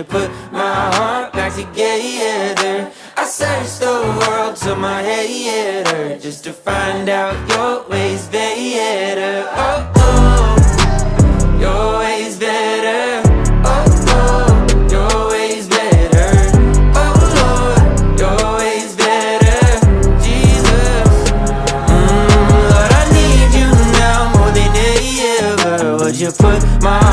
put my heart back together? I searched the world till my head hurt, just to find out your ways better. Oh, oh, your ways better. Oh, oh, your ways better. Oh, Lord, your ways better. Jesus, Lord, I need you now more than ever. Would you put my